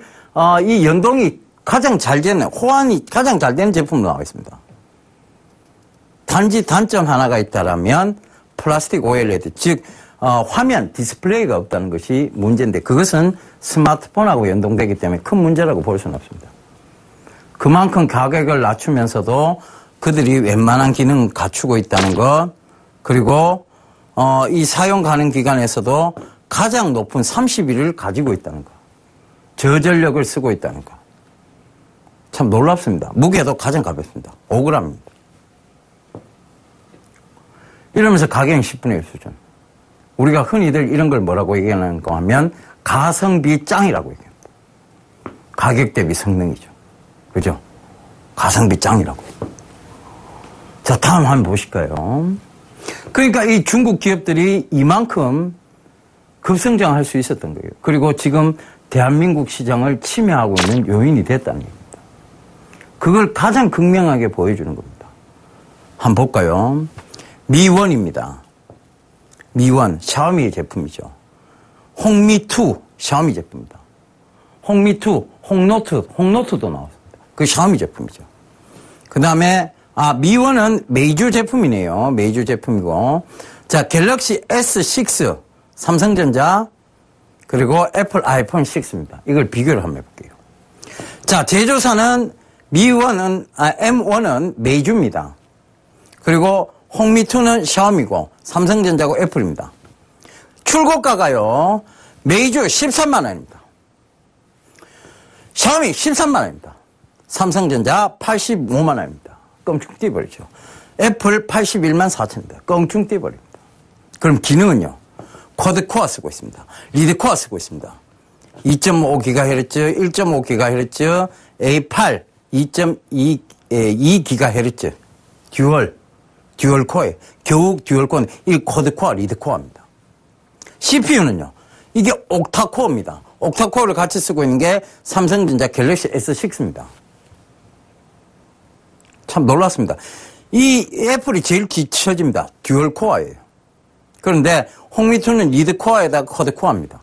이 연동이 가장 잘 되는, 호환이 가장 잘 되는 제품으로 나와 있습니다. 단지 단점 하나가 있다라면 플라스틱 OLED, 즉, 화면, 디스플레이가 없다는 것이 문제인데 그것은 스마트폰하고 연동되기 때문에 큰 문제라고 볼 수는 없습니다. 그만큼 가격을 낮추면서도 그들이 웬만한 기능 갖추고 있다는 것, 그리고 이 사용 가능 기간에서도 가장 높은 30일을 가지고 있다는 것, 저전력을 쓰고 있다는 것, 참 놀랍습니다. 무게도 가장 가볍습니다. 5g입니다. 이러면서 가격은 10분의 1 수준. 우리가 흔히들 이런 걸 뭐라고 얘기하는가 하면 가성비 짱이라고 얘기합니다. 가격 대비 성능이죠. 그죠? 가성비 짱이라고. 자, 다음 한번 보실까요? 그러니까 이 중국 기업들이 이만큼 급성장할 수 있었던 거예요. 그리고 지금 대한민국 시장을 침해하고 있는 요인이 됐다는 겁니다. 그걸 가장 극명하게 보여주는 겁니다. 한번 볼까요? 미원입니다. 미원, 샤오미 제품이죠. 홍미2, 샤오미 제품입니다. 홍미2, 홍노트도 나왔습니다. 그 샤오미 제품이죠. 그 다음에, 미원은 메이주 제품이네요. 메이주 제품이고. 자, 갤럭시 S6, 삼성전자, 그리고 애플 아이폰 6입니다. 이걸 비교를 한번 해볼게요. 자, 제조사는 M1은 메이주입니다. 그리고 홍미2는 샤오미고, 삼성전자고 애플입니다. 출고가가요, 메이주 13만원입니다. 샤오미 13만원입니다. 삼성전자 85만원입니다. 껑충 뛰어버리죠. 애플 81만 4천입니다. 껑충 뛰어버립니다. 그럼 기능은요, 쿼드코어 쓰고 있습니다. 리드코어 쓰고 있습니다. 2.5GHz, 1.5GHz, A8, 2.2GHz, 듀얼 코어에 겨우 듀얼 코어는 이 쿼드코어, 리드코어입니다. CPU는요, 이게 옥타코어입니다. 옥타코어를 같이 쓰고 있는 게 삼성전자 갤럭시 S6입니다. 참 놀랐습니다. 이 애플이 제일 뒤처집니다. 듀얼 코어예요. 그런데 홍미2는 리드코어에다가 쿼드코어입니다.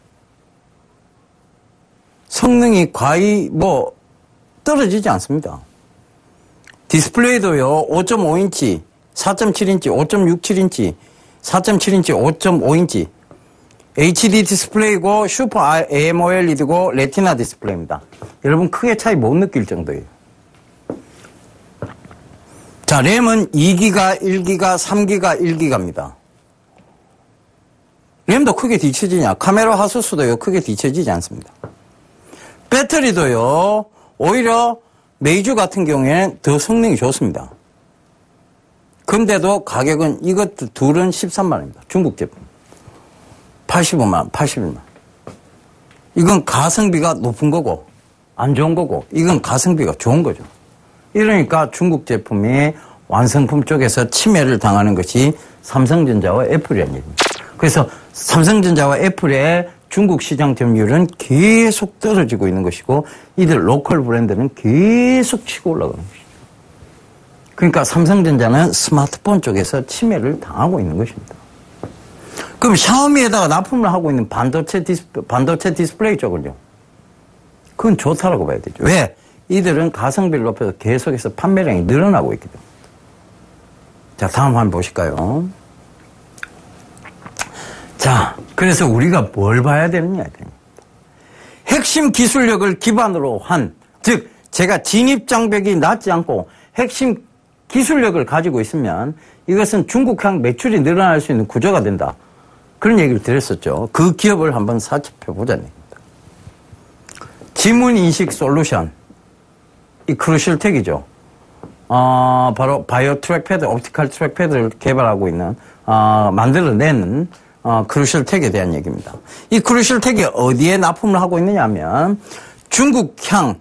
성능이 거의 떨어지지 않습니다. 디스플레이도요, 5.5인치, 4.7인치, 5.67인치, 4.7인치, 5.5인치, HD 디스플레이고 슈퍼 AMOLED고 레티나 디스플레이입니다. 여러분 크게 차이 못 느낄 정도예요. 자, 램은 2기가, 1기가, 3기가, 1기가입니다. 램도 크게 뒤처지냐? 카메라 화소수도요, 크게 뒤처지지 않습니다. 배터리도요, 오히려 메이주 같은 경우에는 더 성능이 좋습니다. 근데도 가격은 이것 둘은 13만원입니다. 중국 제품. 85만원, 81만원. 이건 가성비가 높은 거고, 안 좋은 거고, 이건 가성비가 좋은 거죠. 이러니까 중국 제품이 완성품 쪽에서 침해를 당하는 것이 삼성전자와 애플이라는 얘기입니다. 그래서 삼성전자와 애플의 중국 시장 점유율은 계속 떨어지고 있는 것이고 이들 로컬 브랜드는 계속 치고 올라가는 것이죠. 그러니까 삼성전자는 스마트폰 쪽에서 침해를 당하고 있는 것입니다. 그럼 샤오미에다가 납품을 하고 있는 반도체 디스플레이 쪽은요? 그건 좋다라고 봐야 되죠. 왜? 이들은 가성비를 높여서 계속해서 판매량이 늘어나고 있기 때문에. 자, 다음 한번 보실까요? 자, 그래서 우리가 뭘 봐야 되느냐. 핵심 기술력을 기반으로 한, 즉, 제가 진입장벽이 낮지 않고 핵심 기술력을 가지고 있으면 이것은 중국향 매출이 늘어날 수 있는 구조가 된다. 그런 얘기를 드렸었죠. 그 기업을 한번 살펴보자는 얘기입니다. 지문인식 솔루션. 이 크루실텍이죠. 바로 바이오 트랙패드, 옵티컬 트랙패드를 개발하고 있는, 만들어내는, 크루실텍에 대한 얘기입니다. 이 크루실텍이 어디에 납품을 하고 있느냐 하면 중국향,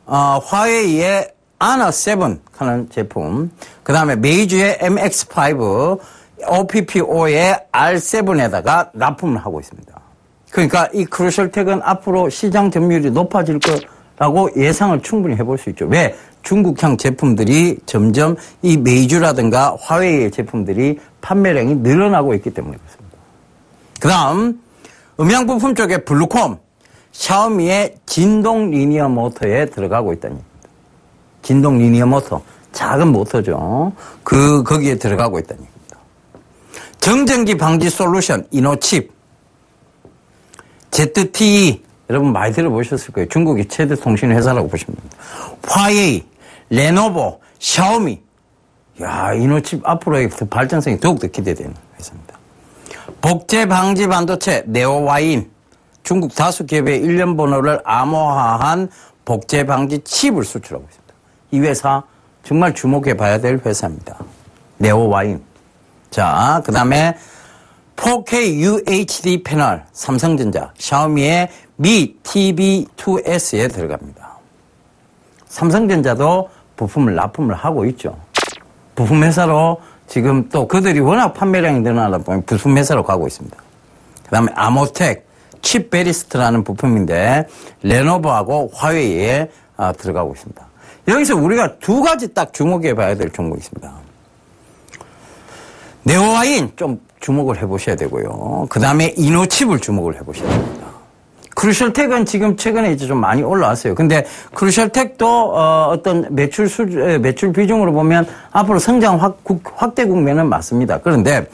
화웨이의 아나7 하는 제품, 그 다음에 메이주의 MX5, OPPO의 R7에다가 납품을 하고 있습니다. 그러니까 이 크루실텍은 앞으로 시장 점유율이 높아질 거라고 예상을 충분히 해볼 수 있죠. 왜? 중국향 제품들이 점점 이 메이주라든가 화웨이의 제품들이 판매량이 늘어나고 있기 때문에 그렇습니다. 그 다음 음향 부품 쪽에 블루콤, 샤오미의 진동 리니어 모터에 들어가고 있다는 얘기입니다. 진동 리니어 모터, 작은 모터죠. 거기에 들어가고 있다는 얘기입니다. 정전기 방지 솔루션, 이노칩, ZTE, 여러분 많이 들어보셨을 거예요. 중국의 최대 통신 회사라고 보시면 됩니다. 화웨이, 레노버, 샤오미. 야, 이노칩 앞으로의 발전성이 더욱더 기대되는 회사입니다. 복제 방지 반도체, 네오와인. 중국 다수 기업의 일련 번호를 암호화한 복제 방지 칩을 수출하고 있습니다. 이 회사 정말 주목해 봐야 될 회사입니다. 네오와인. 자, 그 다음에 4K UHD 패널, 삼성전자, 샤오미의 미 TV2S에 들어갑니다. 삼성전자도 부품을 납품을 하고 있죠. 부품 회사로 지금 또 그들이 워낙 판매량이 늘어나다 보니 부품 회사로 가고 있습니다. 그 다음에 아모텍, 칩베리스트라는 부품인데 레노버하고 화웨이에 들어가고 있습니다. 여기서 우리가 두 가지 딱 주목해 봐야 될 종목이 있습니다. 네오와인 좀 주목을 해보셔야 되고요. 그 다음에 이노칩을 주목을 해보셔야 됩니다. 크루셜텍은 지금 최근에 이제 좀 많이 올라왔어요. 근데 크루셜텍도 어떤 매출 비중으로 보면 앞으로 성장 확대 국면은 맞습니다. 그런데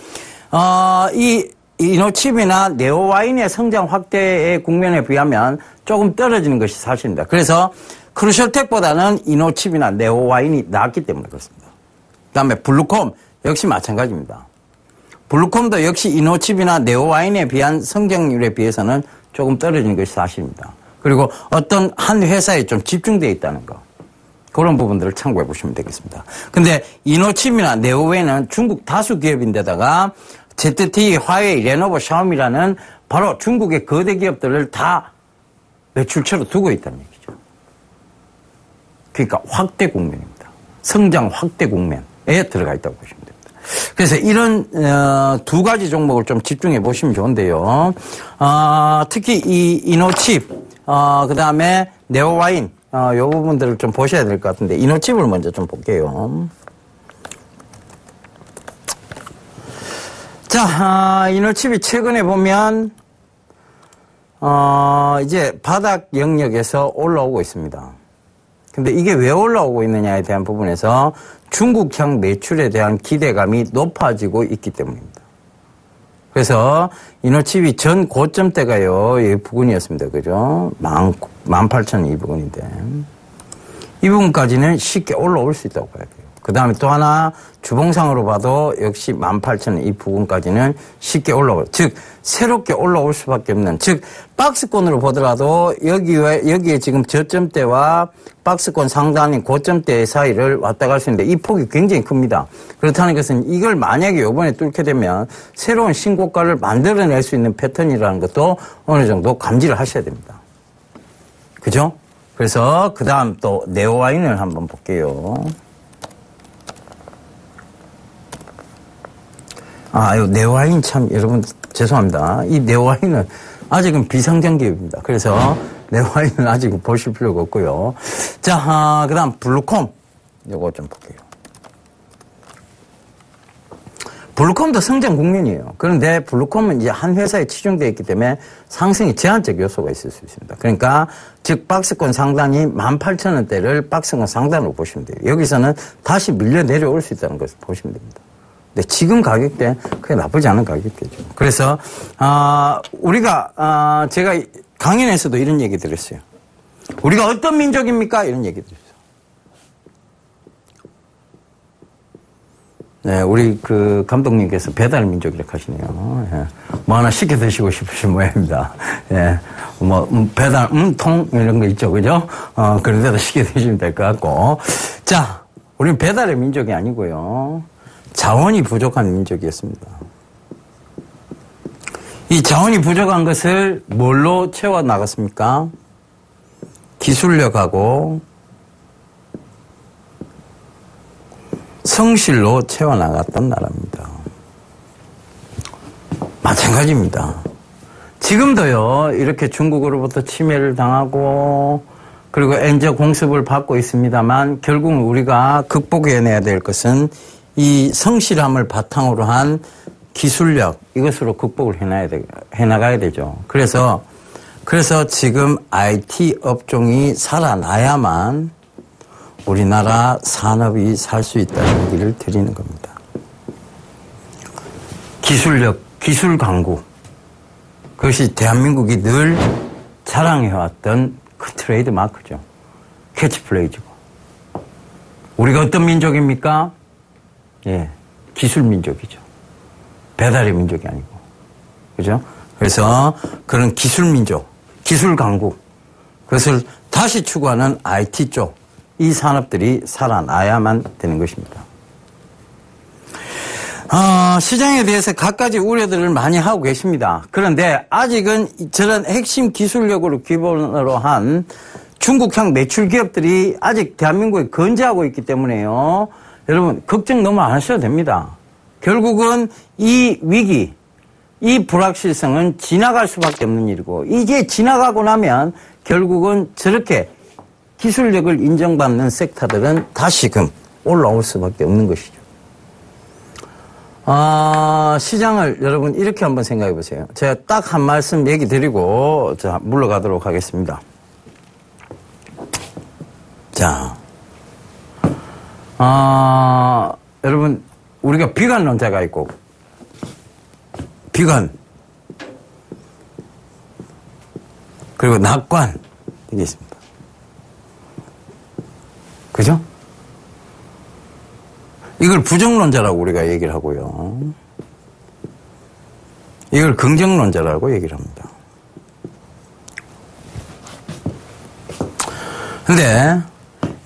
이 이노칩이나 네오와인의 성장 확대의 국면에 비하면 조금 떨어지는 것이 사실입니다. 그래서 크루셜텍보다는 이노칩이나 네오와인이 낫기 때문에 그렇습니다. 그 다음에 블루콤 역시 마찬가지입니다. 블루콤도 역시 이노칩이나 네오와인에 비한 성장률에 비해서는 조금 떨어지는 것이 사실입니다. 그리고 어떤 한 회사에 좀 집중되어 있다는 거. 그런 부분들을 참고해 보시면 되겠습니다. 근데 이노칩이나 네오와인은 중국 다수 기업인데다가 ZTE, 화웨이, 레노버, 샤오미라는 바로 중국의 거대 기업들을 다 매출처로 두고 있다는 얘기죠. 그러니까 확대 국면입니다. 성장 확대 국면에 들어가 있다고 보시면 됩니다. 그래서 이런 두 가지 종목을 좀 집중해 보시면 좋은데요. 특히 이 이노칩, 그 다음에 네오와인, 요 부분들을 좀 보셔야 될 것 같은데 이노칩을 먼저 좀 볼게요. 자, 이노칩이 최근에 보면 이제 바닥 영역에서 올라오고 있습니다. 근데 이게 왜 올라오고 있느냐에 대한 부분에서 중국향 매출에 대한 기대감이 높아지고 있기 때문입니다. 그래서 이노칩이 전 고점대가요, 이 부근이었습니다. 그죠? 18,000원 이 부근인데. 이 부분까지는 쉽게 올라올 수 있다고 봐야 돼요. 그 다음에 또 하나, 주봉상으로 봐도 역시 18,000원 이 부분까지는 쉽게 올라올, 즉, 새롭게 올라올 수밖에 없는, 즉, 박스권으로 보더라도 여기에 지금 저점대와 박스권 상단인 고점대 사이를 왔다 갈 수 있는데 이 폭이 굉장히 큽니다. 그렇다는 것은 이걸 만약에 이번에 뚫게 되면 새로운 신고가를 만들어낼 수 있는 패턴이라는 것도 어느 정도 감지를 하셔야 됩니다. 그죠? 그래서 그 다음 또 네오와인을 한번 볼게요. 이 네오와인 참, 여러분, 죄송합니다. 이 네오와인은 아직은 비상장기입니다. 그래서 네오와인은 아직 보실 필요가 없고요. 자, 그 다음, 블루콤. 요거 좀 볼게요. 블루콤도 성장 국면이에요. 그런데 블루콤은 이제 한 회사에 치중되어 있기 때문에 상승이 제한적 요소가 있을 수 있습니다. 그러니까 즉 박스권 상단이 18,000원대를 박스권 상단으로 보시면 돼요. 여기서는 다시 밀려 내려올 수 있다는 것을 보시면 됩니다. 근데 지금 가격대 그게 나쁘지 않은 가격대죠. 그래서 우리가 제가 강연에서도 이런 얘기 드렸어요. 우리가 어떤 민족입니까? 이런 얘기 드렸어요. 네, 우리 그 감독님께서 배달 민족이라고 하시네요. 예. 뭐 하나 시켜 드시고 싶으신 모양입니다. 예. 뭐, 배달, 통, 이런 거 있죠. 그죠? 그런 데다 시켜 드시면 될 것 같고. 자, 우리는 배달의 민족이 아니고요. 자원이 부족한 민족이었습니다. 이 자원이 부족한 것을 뭘로 채워 나갔습니까? 기술력하고 성실로 채워나갔던 나라입니다. 마찬가지입니다. 지금도요, 이렇게 중국으로부터 침해를 당하고, 그리고 엔저 공습을 받고 있습니다만, 결국은 우리가 극복해내야 될 것은 이 성실함을 바탕으로 한 기술력, 이것으로 극복을 해나가야 되죠. 그래서 지금 IT 업종이 살아나야만 우리나라 산업이 살 수 있다는 얘기를 드리는 겁니다. 기술력, 기술 강국. 그것이 대한민국이 늘 자랑해왔던 그 트레이드 마크죠. 캐치플레이즈고. 우리가 어떤 민족입니까? 예, 기술 민족이죠. 배달의 민족이 아니고. 그죠? 그래서 그런 기술 민족, 기술 강국. 그것을 다시 추구하는 IT 쪽. 이 산업들이 살아나야만 되는 것입니다. 시장에 대해서 갖가지 우려들을 많이 하고 계십니다. 그런데 아직은 저런 핵심 기술력으로 기본으로 한 중국형 매출 기업들이 아직 대한민국에 건재하고 있기 때문에요. 여러분 걱정 너무 안 하셔도 됩니다. 결국은 이 위기, 이 불확실성은 지나갈 수밖에 없는 일이고 이게 지나가고 나면 결국은 저렇게 기술력을 인정받는 섹터들은 다시금 올라올 수밖에 없는 것이죠. 시장을 여러분 이렇게 한번 생각해 보세요. 제가 딱 한 말씀 얘기 드리고 자, 물러가도록 하겠습니다. 자, 여러분 우리가 비관론자가 있고 비관 그리고 낙관 이게 있습니다. 그죠? 이걸 부정론자라고 우리가 얘기를 하고요. 이걸 긍정론자라고 얘기를 합니다. 근데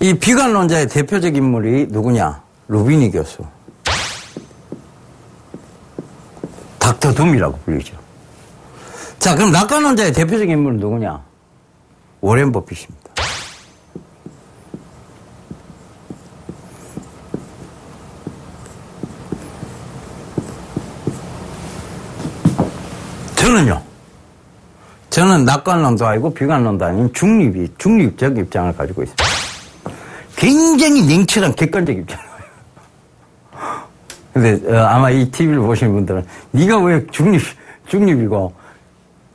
이 비관론자의 대표적 인물이 누구냐? 루비니 교수. 닥터 둠이라고 불리죠. 자, 그럼 낙관론자의 대표적 인물은 누구냐? 워렌 버핏입니다. 저는 낙관론도 아니고 비관론도 아닌 중립적 입장을 가지고 있습니다. 굉장히 냉철한 객관적 입장이에요. 근데 아마 이 TV를 보시는 분들은 네가 왜 중립이고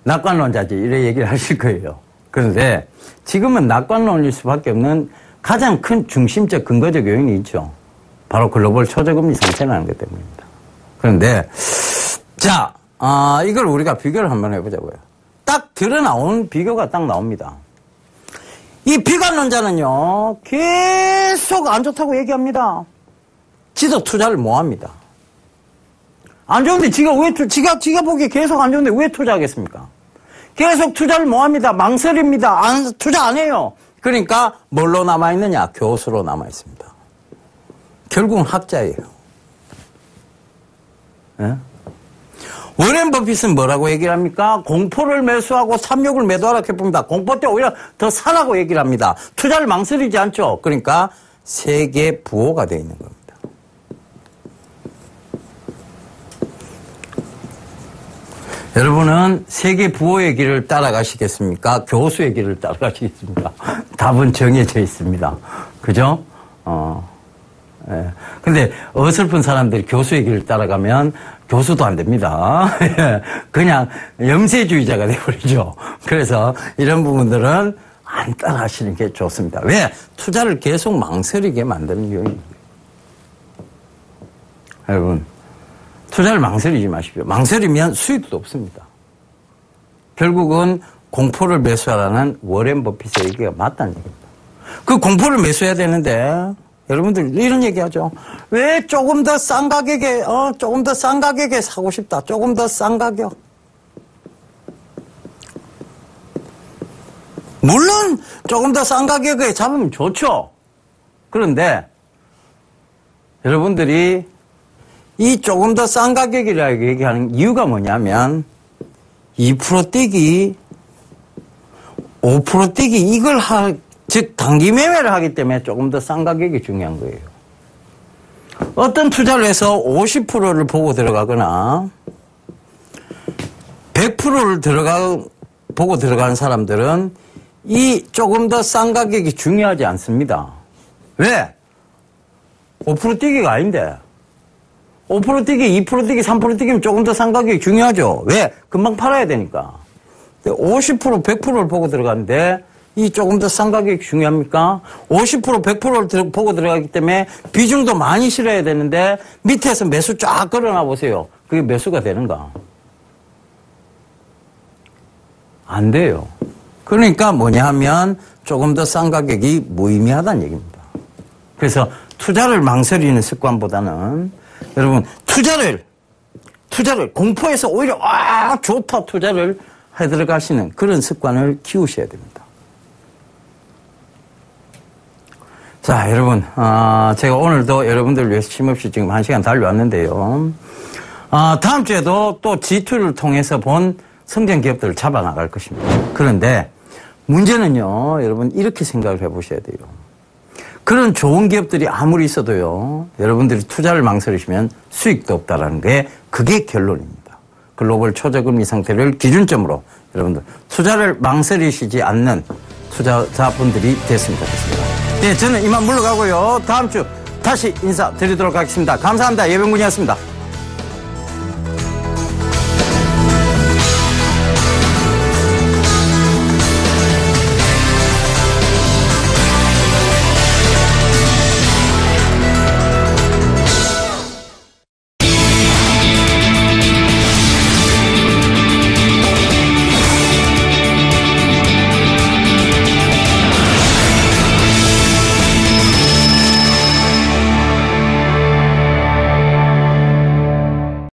낙관론자지 이래 얘기를 하실 거예요. 그런데 지금은 낙관론일 수밖에 없는 가장 큰 중심적 근거적 요인이 있죠. 바로 글로벌 초저금리 상태라는 것 때문입니다. 그런데 자 이걸 우리가 비교를 한번 해보자고요. 딱 드러나온 비교가 딱 나옵니다. 이 비관론자는요, 계속 안 좋다고 얘기합니다. 지도 투자를 뭐 합니다. 안 좋은데 지가 보기에 계속 안 좋은데 왜 투자하겠습니까? 계속 투자를 뭐 합니다. 망설입니다. 투자 안 해요. 그러니까 뭘로 남아있느냐? 교수로 남아있습니다. 결국은 학자예요. 네? 워렌 버핏은 뭐라고 얘기를 합니까? 공포를 매수하고 탐욕을 매도하라 해봅니다. 공포 때 오히려 더 사라고 얘기를 합니다. 투자를 망설이지 않죠. 그러니까 세계 부호가 되어 있는 겁니다. 여러분은 세계 부호의 길을 따라가시겠습니까? 교수의 길을 따라가시겠습니까? 답은 정해져 있습니다. 그죠? 예. 근데 어설픈 사람들이 교수의 길을 따라가면 교수도 안 됩니다. 그냥 염세주의자가 되어버리죠. 그래서 이런 부분들은 안 따라하시는 게 좋습니다. 왜? 투자를 계속 망설이게 만드는 요인입니다. 여러분, 투자를 망설이지 마십시오. 망설이면 수익도 없습니다. 결국은 공포를 매수하라는 워렌 버핏의 얘기가 맞다는 얘기입니다. 그 공포를 매수해야 되는데 여러분들 이런 얘기하죠. 왜 조금 더 싼 가격에 조금 더 싼 가격에 사고 싶다. 조금 더 싼 가격. 물론 조금 더 싼 가격에 잡으면 좋죠. 그런데 여러분들이 이 조금 더 싼 가격이라고 얘기하는 이유가 뭐냐면 2% 뛰기, 5% 뛰기 이걸 즉 단기 매매를 하기 때문에 조금 더 싼 가격이 중요한 거예요. 어떤 투자를 해서 50%를 보고 들어가거나 100%를 보고 들어가는 사람들은 이 조금 더 싼 가격이 중요하지 않습니다. 왜? 5% 뛰기가 아닌데 5% 뛰기, 2% 뛰기, 3% 뛰기면 조금 더 싼 가격이 중요하죠. 왜? 금방 팔아야 되니까. 50%, 100%를 보고 들어가는데 이 조금 더 싼 가격이 중요합니까? 50%, 100%를 보고 들어가기 때문에 비중도 많이 실어야 되는데 밑에서 매수 쫙 걸어놔 보세요. 그게 매수가 되는가? 안 돼요. 그러니까 뭐냐 하면 조금 더 싼 가격이 무의미하다는 얘기입니다. 그래서 투자를 망설이는 습관보다는 여러분 투자를 공포에서 오히려 좋다 투자를 해 들어가시는 그런 습관을 키우셔야 됩니다. 자, 여러분, 제가 오늘도 여러분들 위해서 쉼없이 지금 1시간 달려왔는데요. 다음 주에도 또 G2를 통해서 본 성장 기업들을 잡아 나갈 것입니다. 그런데 문제는요, 여러분, 이렇게 생각을 해 보셔야 돼요. 그런 좋은 기업들이 아무리 있어도요, 여러분들이 투자를 망설이시면 수익도 없다라는 게 그게 결론입니다. 글로벌 초저금리 상태를 기준점으로 여러분들 투자를 망설이시지 않는 투자자분들이 됐으면 좋겠습니다. 네, 저는 이만 물러가고요. 다음 주 다시 인사드리도록 하겠습니다. 감사합니다. 예병군이었습니다.